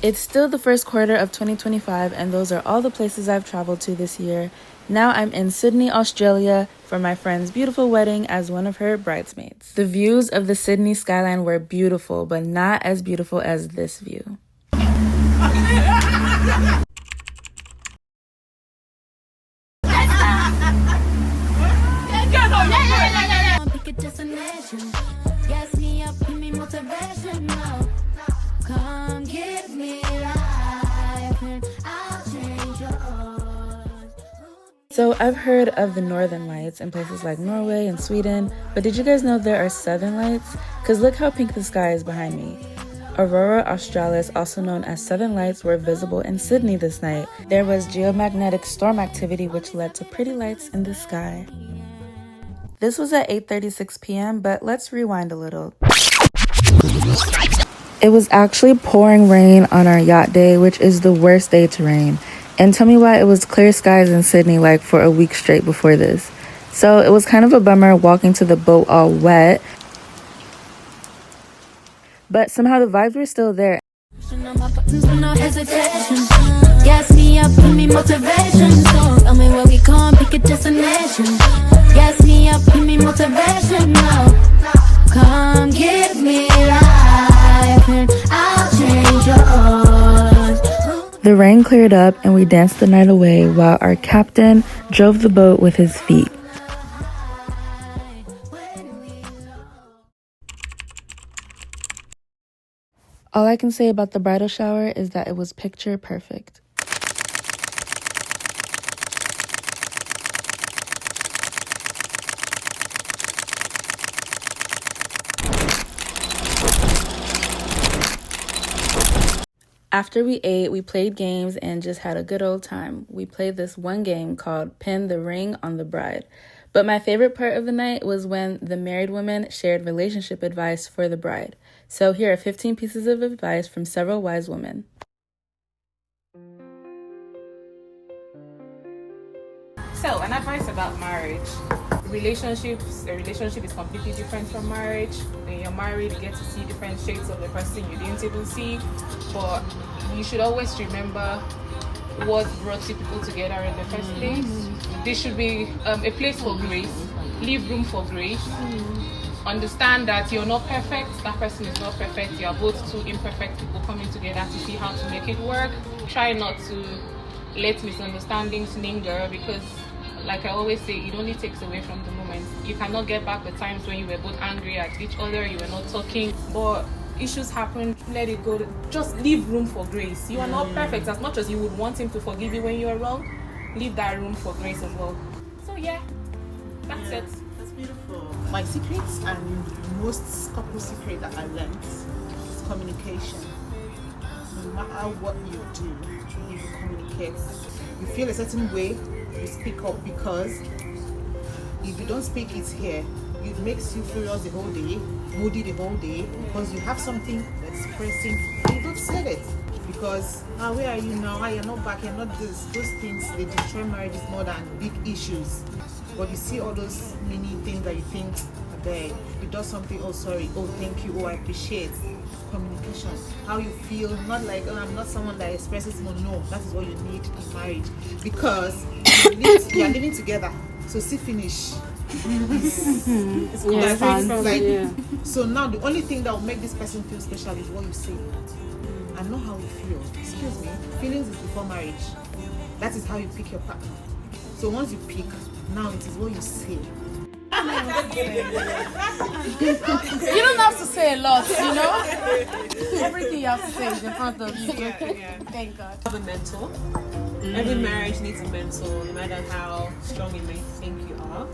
It's still the first quarter of 2025, and those are all the places I've traveled to this year. Now I'm in Sydney, Australia for my friend's beautiful wedding as one of her bridesmaids. The views of the Sydney skyline were beautiful, but not as beautiful as this view. Come give me life and I'll change yours. So I've heard of the Northern Lights in places like Norway and Sweden, but did you guys know there are Southern Lights? Because look how pink the sky is behind me. Aurora Australis, also known as Southern Lights, were visible in Sydney this night. There was geomagnetic storm activity which led to pretty lights in the sky. This was at 8:36 p.m., but let's rewind a little. It was actually pouring rain on our yacht day, which is the worst day to rain. And tell me why it was clear skies in Sydney like for a week straight before this. So it was kind of a bummer walking to the boat all wet. But somehow the vibes were still there. No hesitation. Gas me up, give me motivation. So tell me where we come, pick a destination. Gas me up, give me motivation. Now, come give me life and I'll change yours. The rain cleared up and we danced the night away while our captain drove the boat with his feet. All I can say about the bridal shower is that it was picture perfect. After we ate, we played games and just had a good old time. We played this one game called Pin the Ring on the Bride. But my favorite part of the night was when the married women shared relationship advice for the bride. So here are 15 pieces of advice from several wise women. So, an advice about marriage. A relationship is completely different from marriage. When you're married, you get to see different shades of the person you didn't even see. But you should always remember what brought two people together in the first place. This should be a place for grace. Leave room for grace. Understand that you're not perfect, that person is not perfect. You are both two imperfect people coming together to see how to make it work. Try not to let misunderstandings linger, because like I always say, it only takes away from the moment. You cannot get back the times when you were both angry at each other, you were not talking, but issues happen, let it go. Just leave room for grace. You are not perfect. As much as you would want him to forgive you when you are wrong, leave that room for grace as well. So yeah, that's it. That's beautiful. My secrets and most couple secret that I learned is communication. No matter what you do, you communicate. You feel a certain way, you speak up, because if you don't speak it here, it makes you furious the whole day, moody the whole day, because you have something that's pressing and you don't say it. Because where are you now? You're not back, you're not this. Those things, they destroy marriages more than big issues. But you see all those mini things that you think are there. You do something, oh sorry, oh thank you, oh I appreciate. Communication, how you feel, not like, oh I'm not someone that expresses more. No, that is what you need in marriage, because you are living together. So see finish. It's like, so now the only thing that will make this person feel special is what you say. And not how you feel. Excuse me, feelings is before marriage. That is how you pick your partner. So once you pick, now it is what you say. You don't have to say a lot, you know? Everything you have to say is in front of you. Yeah. Thank God. Have a mentor. Every marriage needs a mentor, no matter how strong you may think you are.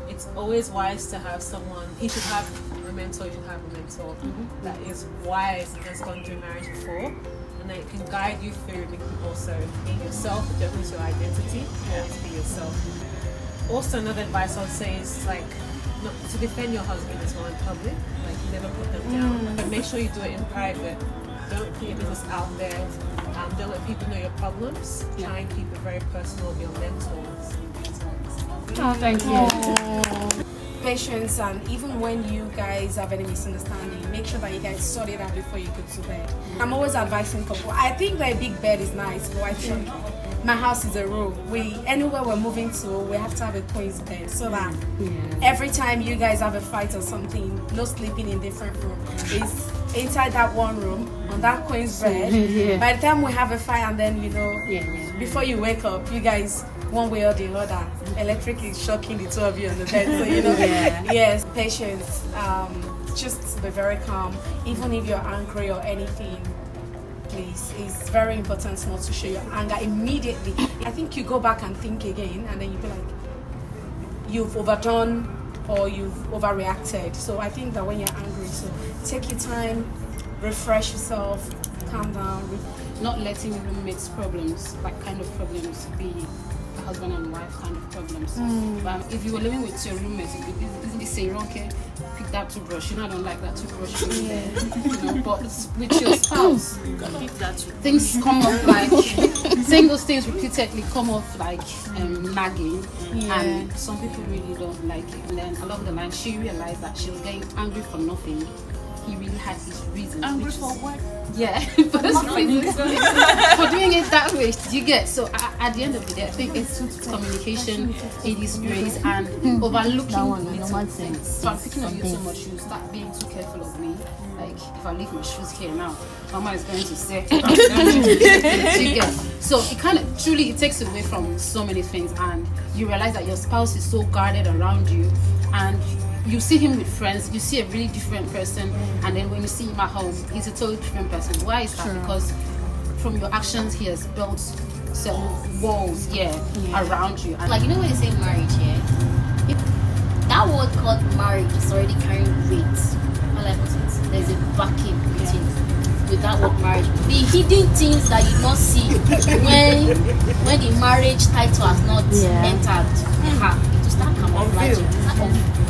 It's always wise to have someone. He should have a mentor. You should have a mentor that is wise and has gone through marriage before, and that can guide you through. Also being yourself, definitely your identity. Always be yourself. Also, another advice I would say is like not to defend your husband as well in public. Like never put them down. But make sure you do it in private. Don't put your business out there. Don't let people know your problems. Try and keep it very personal with your mentors. Oh, thank you. Patience, and even when you guys have any misunderstanding, make sure that you guys sort it out before you go to bed. I'm always advising couple. I think that a big bed is nice, but I think my house is a rule. Anywhere we're moving to, we have to have a queen's bed so that every time you guys have a fight or something, no sleeping in different rooms. It's inside that one room on that queen's bed. By the time we have a fight, and then before you wake up, you guys, one way or the other, electric is shocking the two of you on the bed. So yes, patience. Just be very calm, even if you're angry or anything. Please, it's very important not to show your anger immediately. I think you go back and think again, and then you be like, you've overdone or you've overreacted. So I think that when you're angry, so take your time, refresh yourself, calm down. Not letting roommates' problems, like kind of problems, be husband and wife kind of problems. But if you were living with your roommates, you could say, okay, pick that toothbrush. I don't like that toothbrush. But with your spouse, things come up like saying those things repeatedly come off like nagging, and some people really don't like it. And then along the line, she realized that she was getting angry for nothing. He really had his reasons. Angry for what? Yeah, for doing it that way. You get so at the end of the day, I think it's communication, it is grace, and overlooking little things. So I'm picking on you so much, you start being too careful of me. Like if I leave my shoes here now, Mama is going to say. You get so it kind of truly it takes away from so many things, and you realize that your spouse is so guarded around you, and you see him with friends, you see a really different person, and then when you see him at home, he's a totally different person. Why is that? Because from your actions, he has built some walls, around you. And like, when they say marriage, that word called marriage is already carrying weight. How I put it? There's a backing with that word marriage. The hidden things that you don't see when the marriage title has not entered, it will start camouflaging.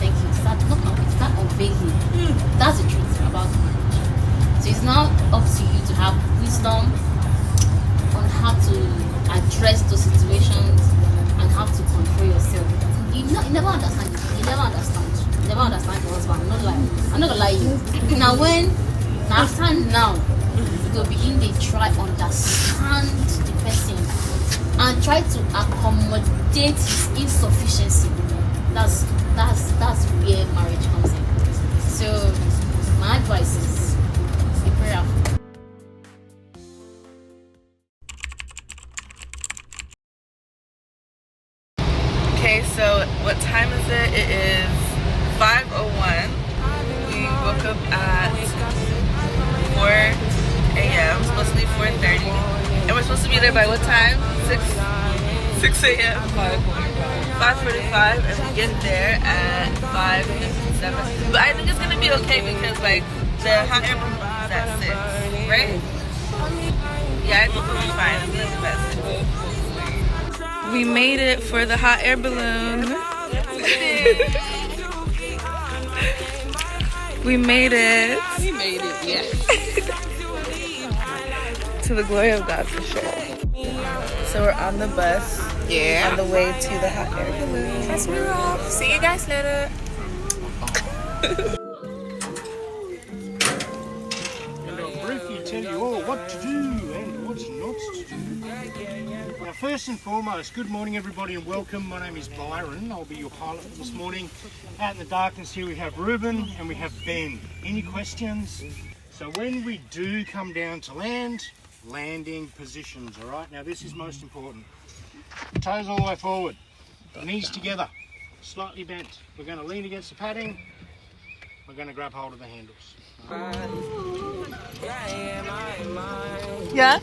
Thank you. Start unveiling. That's the truth about marriage. So it's now up to you to have wisdom on how to address those situations and how to control yourself. You never understand. You never understand your husband. I'm not gonna lie to you. After now, you go begin to try understand the person and try to accommodate his insufficiency. That's where marriage comes in. So my advice is be prayerful. Okay, so what time is it? It is 5:01. We woke up at 4 a.m. Supposed to leave 4:30. And we're supposed to be there by what time? 6 a.m. 5:45, and we get there at 5:57. But I think it's gonna be okay because like the hot air balloon is at 6, right? Yeah, I think we'll be fine. It'll be the best. We made it for the hot air balloon. We made it. We made it, yes. To the glory of God for sure. So we're on the bus. Yeah. On the way to the hot air balloon. Yes, we're off. See you guys later. And I'll briefly tell you all what to do and what not to do. Now, first and foremost, good morning everybody and welcome. My name is Byron. I'll be your pilot for this morning. Out in the darkness here we have Ruben and we have Ben. Any questions? So when we do come down to land, landing positions, all right? Now this is most important. Toes all the way forward, knees together, slightly bent. We're going to lean against the padding. We're going to grab hold of the handles. Yeah?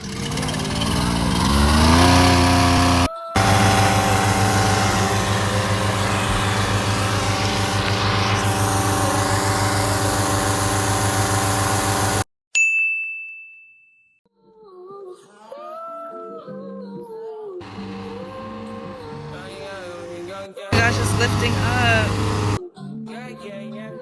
Gosh, it's lifting up.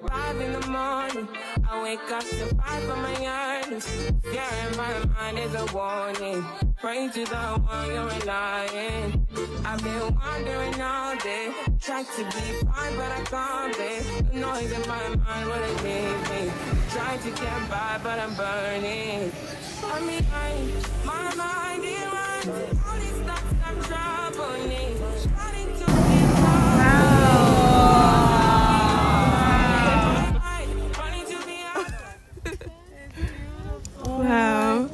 5 in the morning, I wake up to 5 on my yard. Fear in my mind is a warning. Pray to the one you're relying. I've been wandering all day. Try to be fine, but I can't be. The noise in my mind wouldn't leave me. Try to get by, but I'm burning. I'm behind, my mind it runs. All these thoughts I'm troubling. Starting to get Wow.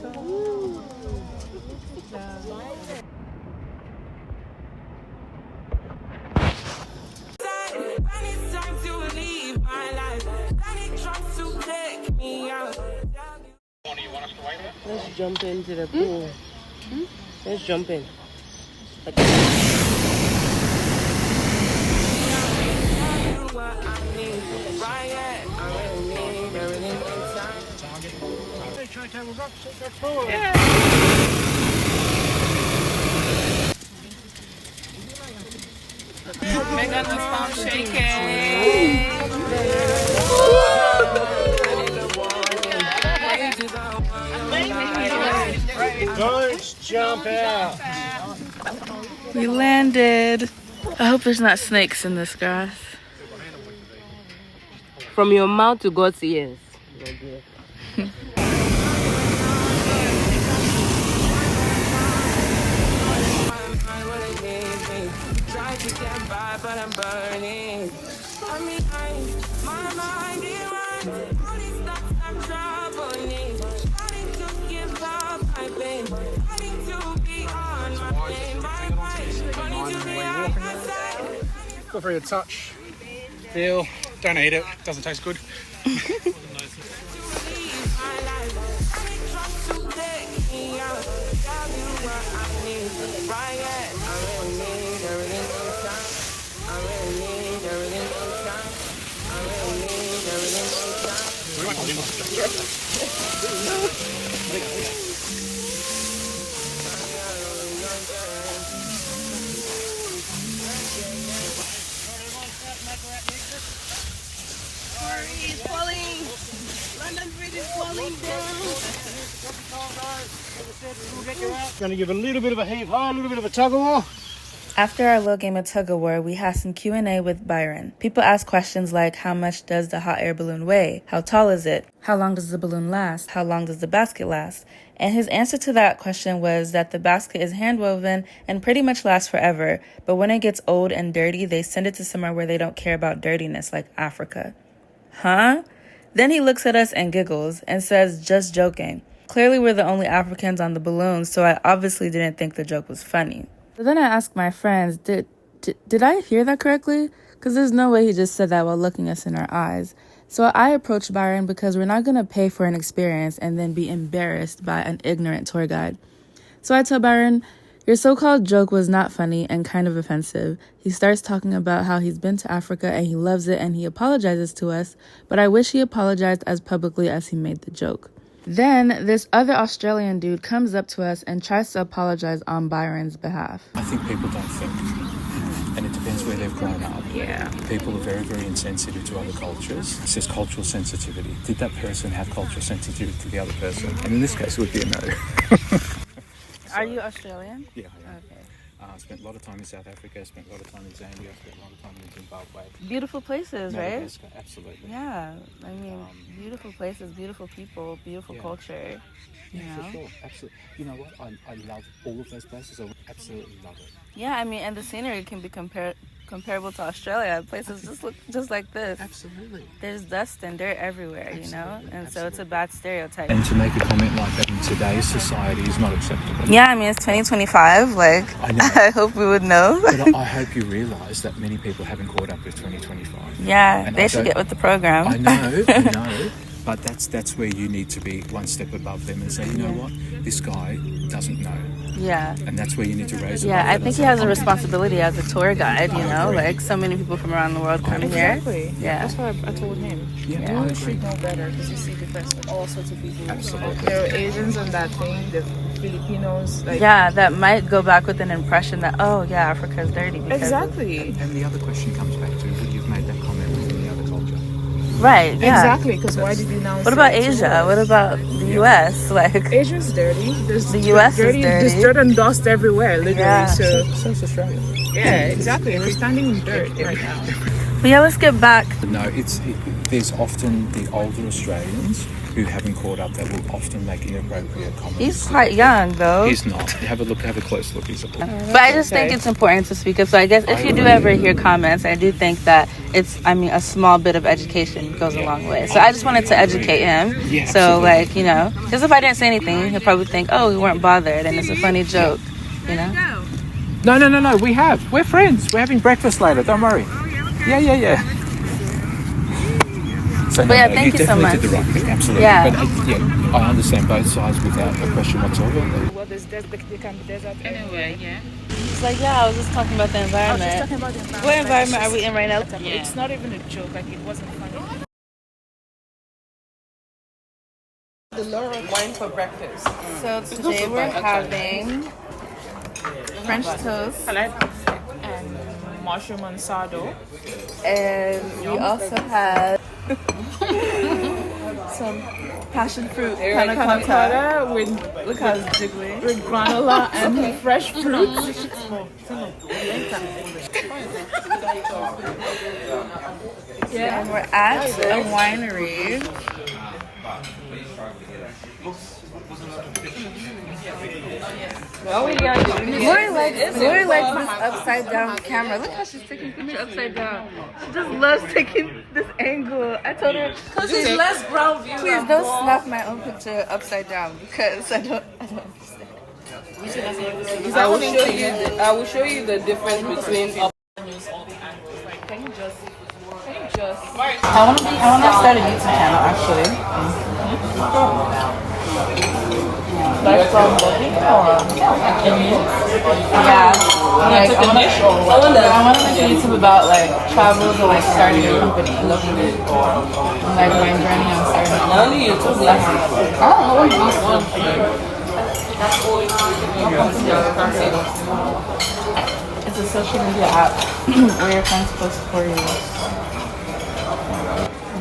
when it's time to leave my life, then it tries to take me out. Let's jump into the pool. Let's jump in. Megan was found shaking. Don't jump out. We landed. I hope there's not snakes in this grass. From your mouth to God's ears. Try to get by, but I'm burning. I'm behind, my mind it runs. All these thoughts I'm troubling. Starting to give up my pain. Starting to be on my pain. My mind, running to the other side. Feel free to touch, feel. Don't eat it. Doesn't taste good. Going to give a little bit of a heave high, a little bit of a tug of war. After our little game of tug-of-war, we had some Q&A with Byron. People ask questions like, how much does the hot air balloon weigh? How tall is it? How long does the balloon last? How long does the basket last? And his answer to that question was that the basket is hand-woven and pretty much lasts forever, but when it gets old and dirty, they send it to somewhere where they don't care about dirtiness, like Africa. Huh? Then he looks at us and giggles and says, just joking. Clearly we're the only Africans on the balloon, so I obviously didn't think the joke was funny. So then I asked my friends, did I hear that correctly? Because there's no way he just said that while looking us in our eyes. So I approached Byron because we're not going to pay for an experience and then be embarrassed by an ignorant tour guide. So I tell Byron, your so-called joke was not funny and kind of offensive. He starts talking about how he's been to Africa and he loves it and he apologizes to us, but I wish he apologized as publicly as he made the joke. Then this other Australian dude comes up to us and tries to apologize on Byron's behalf. I think people don't think, and it depends where they've grown up. Yeah. People are very, very insensitive to other cultures. It says cultural sensitivity. Did that person have cultural sensitivity to the other person? And in this case, it would be a no. Are you Australian? Yeah, I am. Okay. I spent a lot of time in South Africa, spent a lot of time in Zambia, spent a lot of time in Zimbabwe. Beautiful places, right? Madagascar, absolutely. Yeah, I mean, beautiful places, beautiful people, beautiful culture. You know? For sure, absolutely. You know what? I love all of those places. I absolutely love it. Yeah, I mean, and the scenery can be comparable to Australia. Places just look just like this. Absolutely. There's dust and dirt everywhere, you know? And so it's a bad stereotype. And to make a comment like that in today's society is not acceptable. Yeah, I mean, it's 2025. Like, I know. I hope we would know. But I hope you realise that many people haven't caught up with 2025. Yeah, And they should get with the program. I know. But that's where you need to be one step above them and say, you know what, this guy doesn't know. Yeah. And that's where you need to raise it. Yeah, I think he has a responsibility as a tour guide, you know? Like, so many people from around the world come here. Exactly. Yeah. That's what I told him. Yeah, You should know better because you see difference with all sorts of people. Absolutely. There are Asians on that thing, the Filipinos. Like, Yeah, that might go back with an impression that, oh, yeah, Africa's dirty. Because exactly. And the other question comes back to, would you have made that comment with any other culture? Right, yeah. Exactly, because why did you now What say about it's Asia? worse? What about the US? Like, Asia's dirty. There's the US is dirty. There's dirt and dust everywhere, literally. Yeah. So So's Australia. yeah, exactly. We're standing in dirt right now. But yeah, let's get back. No, there's often the older Australians who haven't caught up that will often make inappropriate comments. He's quite young, though. He's not. Have a close look. He's a boy. But I just think it's important to speak up. So I guess if you do ever hear comments, I do think that a small bit of education goes a long way. So I just wanted to educate him. Yeah, So, absolutely. because if I didn't say anything, he'll probably think, oh, we weren't bothered, and it's a funny joke, No. We're friends. We're having breakfast later. Don't worry. Yeah. So, But yeah, thank you so much. definitely did the right thing, absolutely. Yeah. But I understand both sides without a question whatsoever. Well, there can be desert Anyway, yeah. It's like, yeah, I was just talking about the environment. talking about the environment. What environment are we in right now? It's not even a joke. Like, it wasn't funny. The Laura wine for breakfast. So today we're having French toast, And mushroom ansado. and we also had some passion fruit panna cotta. with Look how it's jiggling. with granola and fresh fruit. Yeah, and we're at a winery. Lori likes this upside down camera. Look how she's taking picture upside down. She just loves taking this angle. I told her, She's less ground view. please don't snap my own picture upside down because I don't understand. I will show you the difference between up. I want to start a YouTube channel actually. Like from looking or yeah, like I want to make a YouTube about like travels or like starting a company, and like my journey on starting. Not only YouTube, It's a social media app where your friends post for you.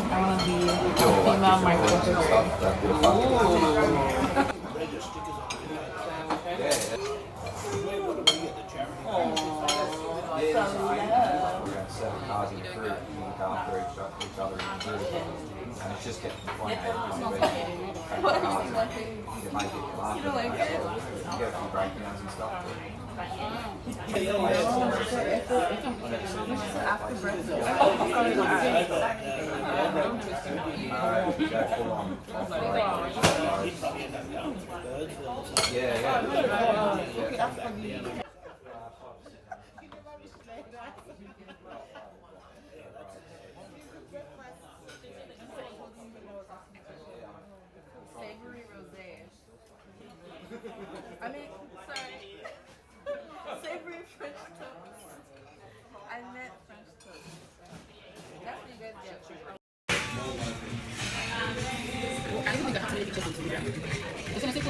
I want to be a female microphone. And it's just getting to the point now. You don't like it? You get a few breakdowns and stuff. Savory rosé. I mean, sorry. Savory French toast. I meant French toast. That's what you guys get. I don't think I have to make pictures until we're It's gonna take a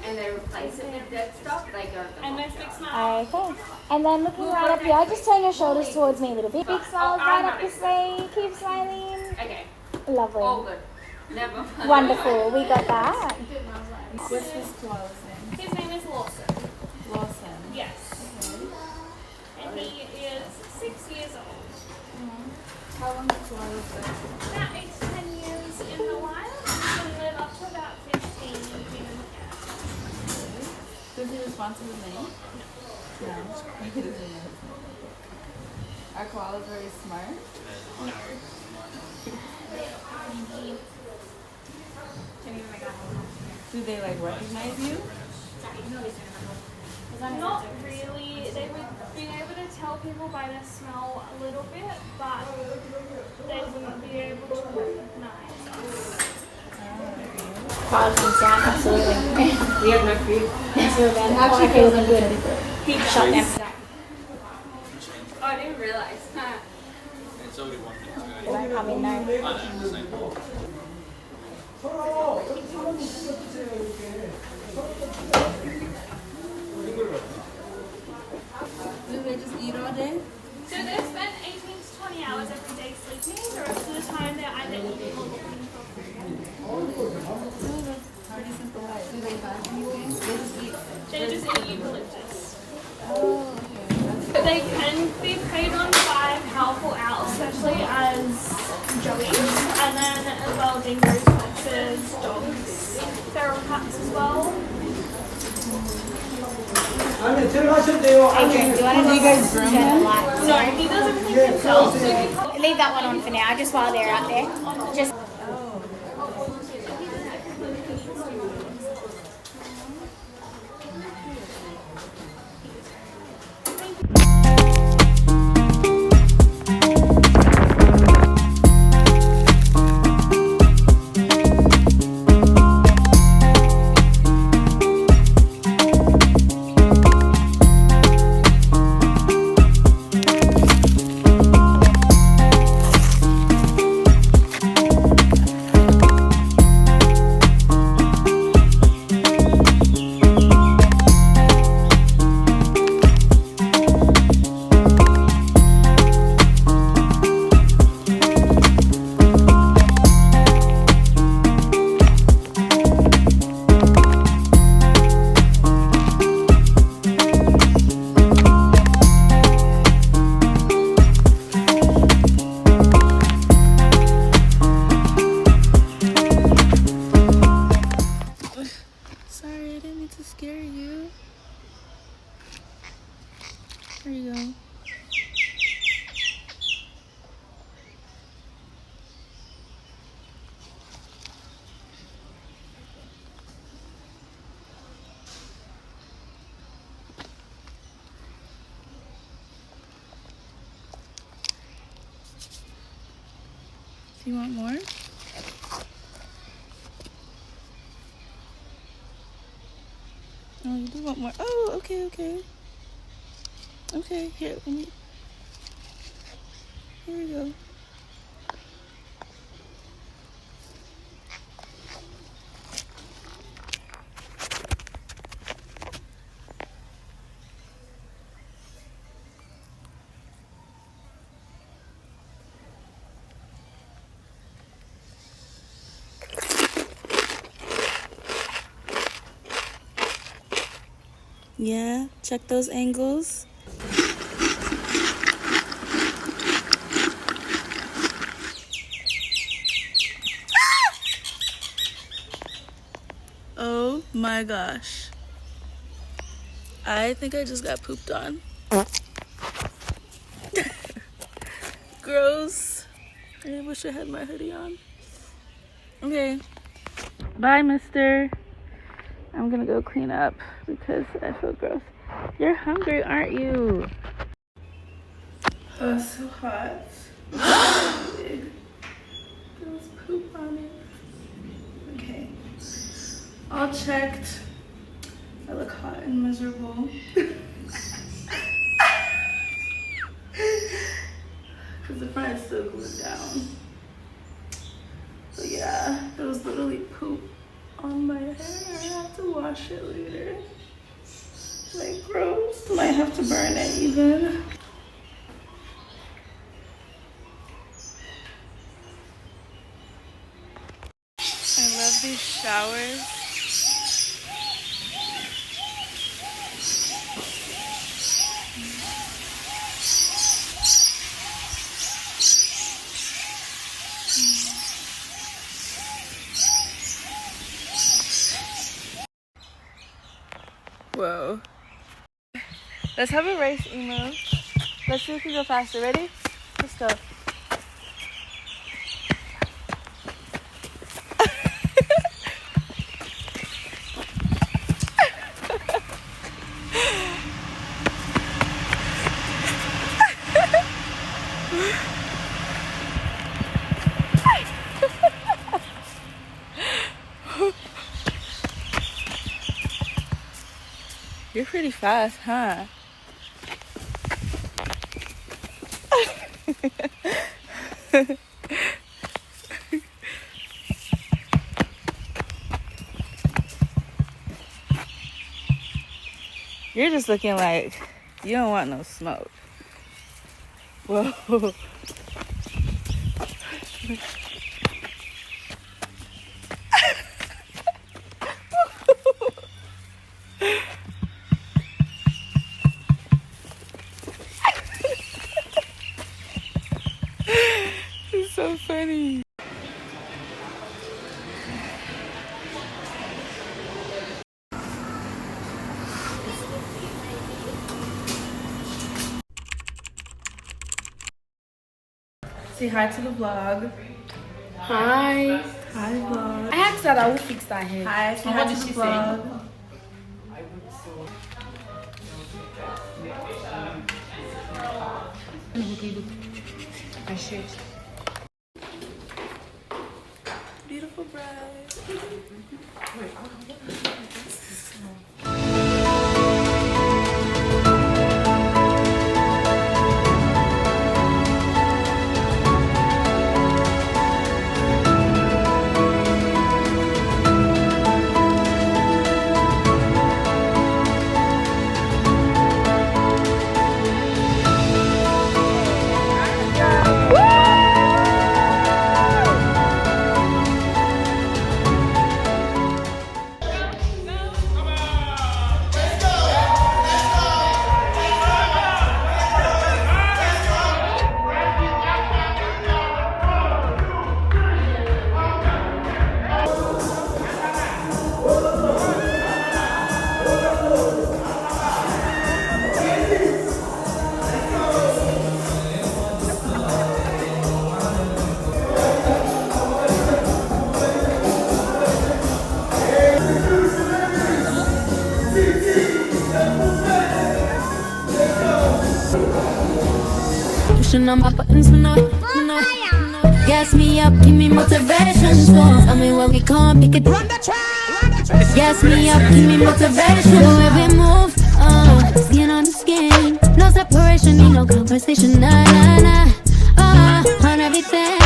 And then replace it with dead stuff like Okay. And then looking right up here, just turn your shoulders towards me a little bit. Big smiles right up this way. Keep smiling. Okay. Lovely. All good. Never mind. Wonderful. We got that. What's this koala's name? His name is Lawson. Lawson. Yes. And he is 6 years old. How long has koalas been? About 8 to 10 years in the wild. He can live up to about 15 in the cat. Does he respond to his name? No. He doesn't know his name. Are koalas very smart? Do they like recognize you? Not really. They would be able to tell people by their smell a little bit, but they wouldn't be able to recognize us. Koalas can sound, absolutely. We have no food. Yes, we're bad. Actually, feels good. He Shut them. Oh, I didn't realize. Will I come in now? Do they just eat all day? So they spend 18 to 20 hours every day sleeping. The rest of the time they're either eating or looking for food. Pretty simple. Do they buy anything? They just eat. They just eat eucalyptus. Oh, okay. They can be preyed on by powerful owls, especially as joeys, and then as well dingoes, foxes, dogs, feral cats as well. Adrian, do you want to You guys groom them? No, he does everything himself. So you can't leave that one on for now, just while they're out there. Just. Sorry, I didn't mean to scare you. There you go. Do you want more? Oh, you do want more. Oh, okay, okay. Okay, here, let me. Here we go. Yeah, check those angles. Oh my gosh. I think I just got pooped on. Gross. I wish I had my hoodie on. Okay. Bye, mister. I'm gonna go clean up because I feel gross. You're hungry, aren't you? Oh, it's so hot. There's poop on it. Okay. All checked. I look hot and miserable. Because the front is still glued down. But yeah, there was literally poop on my hair. I have to wash it later. Like, gross. Might have to burn it even. I love these showers. Whoa. Let's have a race, Emo. Let's see if we can go faster. Ready? Let's go. You're pretty fast, huh? You're just looking like you don't want no smoke. Whoa. It's so funny. Say hi to the vlog. Hi. Hi vlog. I asked that I will fix that hair. Hi, say hi to the vlog. Beautiful bride. Pushing on my buttons when I gas me up, give me motivation. So tell me where we come, pick it. Run the track. Gas me up, give me motivation. Where we move, skin on the skin. No separation, need no conversation. Nah, nah, nah. On everything,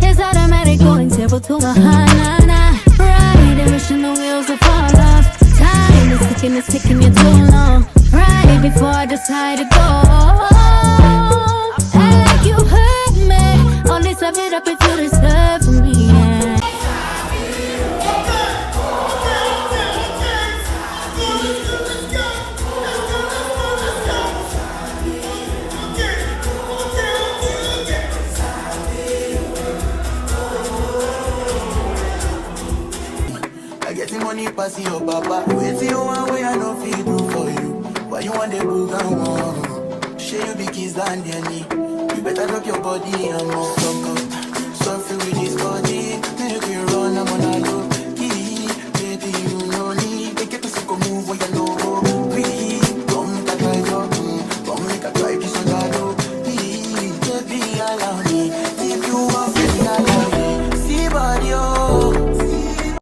it's automatic, going table to a high, nah, nah. Right, and wishing the wheels will fall off. Time is ticking, it's taking you too long. Right before I decide to go. You hurt me, only step it up if you deserve for me, yeah. I get the money passing your papa. Wait till you one way I don't feel do for you. Why you want the book and one? Share you big kids than the knee. You better drop your body and walk up. So feel with this body.